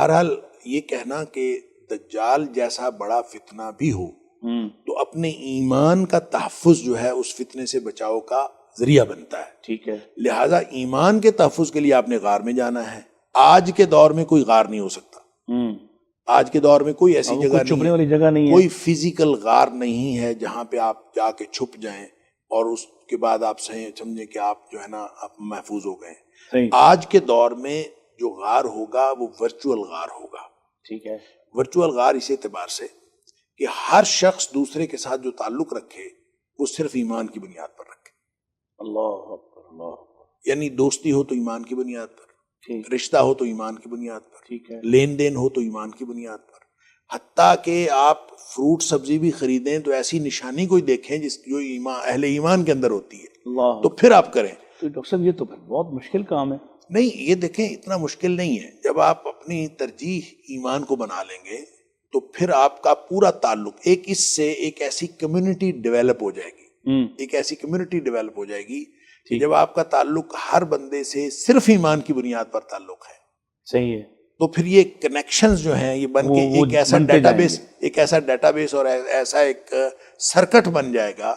بہرحال یہ کہنا کہ دجال جیسا بڑا فتنہ بھی ہو تو اپنے ایمان کا تحفظ جو ہے اس فتنے سے بچاؤ کا ذریعہ بنتا ہے. ٹھیک ہے. لہٰذا ایمان کے تحفظ کے لیے آپ نے غار میں جانا ہے. آج کے دور میں کوئی غار نہیں ہو سکتا. آج کے دور میں کوئی ایسی جگہ چھپنے والی جگہ نہیں ہے, کوئی فزیکل غار نہیں ہے جہاں پہ آپ جا کے چھپ جائیں اور اس کے بعد آپ سمجھیں کہ آپ جو ہے نا آپ محفوظ ہو گئے. آج کے دور میں جو غار ہوگا وہ ورچوئل غار ہوگا. ٹھیک ہے. ورچوئل غار اس اعتبار سے کہ ہر شخص دوسرے کے ساتھ جو تعلق رکھے وہ صرف ایمان کی بنیاد پر رکھے. اللہ اکبر, اللہ اکبر. یعنی دوستی ہو تو ایمان کی بنیاد پر, رشتہ ہو تو ایمان کی بنیاد پر, ٹھیک ہے, لین دین ہو تو ایمان کی بنیاد پر. حتیٰ کہ آپ فروٹ سبزی بھی خریدیں تو ایسی نشانی کوئی دیکھیں جس جو اہل ایمان کے اندر ہوتی ہے تو پھر آپ کریں. تو ڈاکٹر صاحب یہ تو پھر بہت مشکل کام ہے. نہیں, یہ دیکھیں اتنا مشکل نہیں ہے. جب آپ اپنی ترجیح ایمان کو بنا لیں گے تو پھر آپ کا پورا تعلق اس سے ایک ایسی کمیونٹی ڈیولپ ہو جائے گی. ایک ایسی کمیونٹی ڈیولپ ہو جائے گی کہ جب آپ کا تعلق ہر بندے سے صرف ایمان کی بنیاد پر تعلق ہے. صحیح ہے. تو پھر یہ کنیکشنز جو ہیں یہ بن کے ایک ایسا ڈیٹا بیس اور ایسا ایک سرکٹ بن جائے گا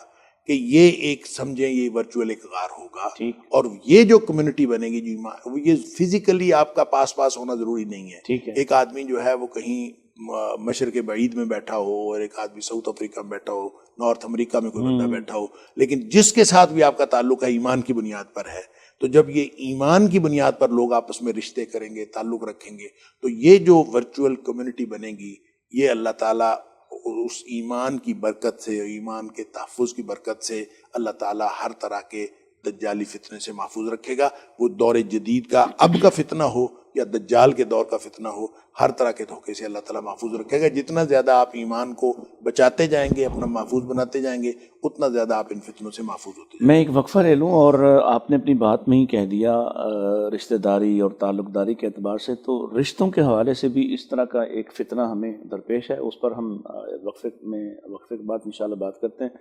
کہ یہ ایک سمجھیں یہ ورچوئل ایک غار ہوگا. اور یہ جو کمیونٹی بنے گی جو یہ فزیکلی آپ کا پاس ہونا ضروری نہیں ہے. ایک آدمی جو ہے وہ کہیں مشرق بعید میں بیٹھا ہو اور ایک آدمی ساؤتھ افریقہ میں بیٹھا ہو, نارتھ امریکہ میں کوئی بندہ بیٹھا ہو, لیکن جس کے ساتھ بھی آپ کا تعلق ہے ایمان کی بنیاد پر ہے. تو جب یہ ایمان کی بنیاد پر لوگ آپس میں رشتے کریں گے, تعلق رکھیں گے, تو یہ جو ورچوئل کمیونٹی بنے گی یہ اللہ تعالیٰ اس ایمان کی برکت سے, ایمان کے تحفظ کی برکت سے اللہ تعالیٰ ہر طرح کے دجالی فتنے سے محفوظ رکھے گا. وہ دور جدید کا اب کا فتنہ ہو یا دجال کے دور کا فتنہ ہو, ہر طرح کے دھوکے سے اللہ تعالیٰ محفوظ رکھے گا. جتنا زیادہ آپ ایمان کو بچاتے جائیں گے, اپنا محفوظ بناتے جائیں گے, اتنا زیادہ آپ ان فتنوں سے محفوظ ہوتے جائیں گے. میں ایک وقفہ لے لوں, اور آپ نے اپنی بات میں ہی کہہ دیا رشتہ داری اور تعلق داری کے اعتبار سے, تو رشتوں کے حوالے سے بھی اس طرح کا ایک فتنہ ہمیں درپیش ہے. اس پر ہم وقفے کے بعد انشاءاللہ بات کرتے ہیں.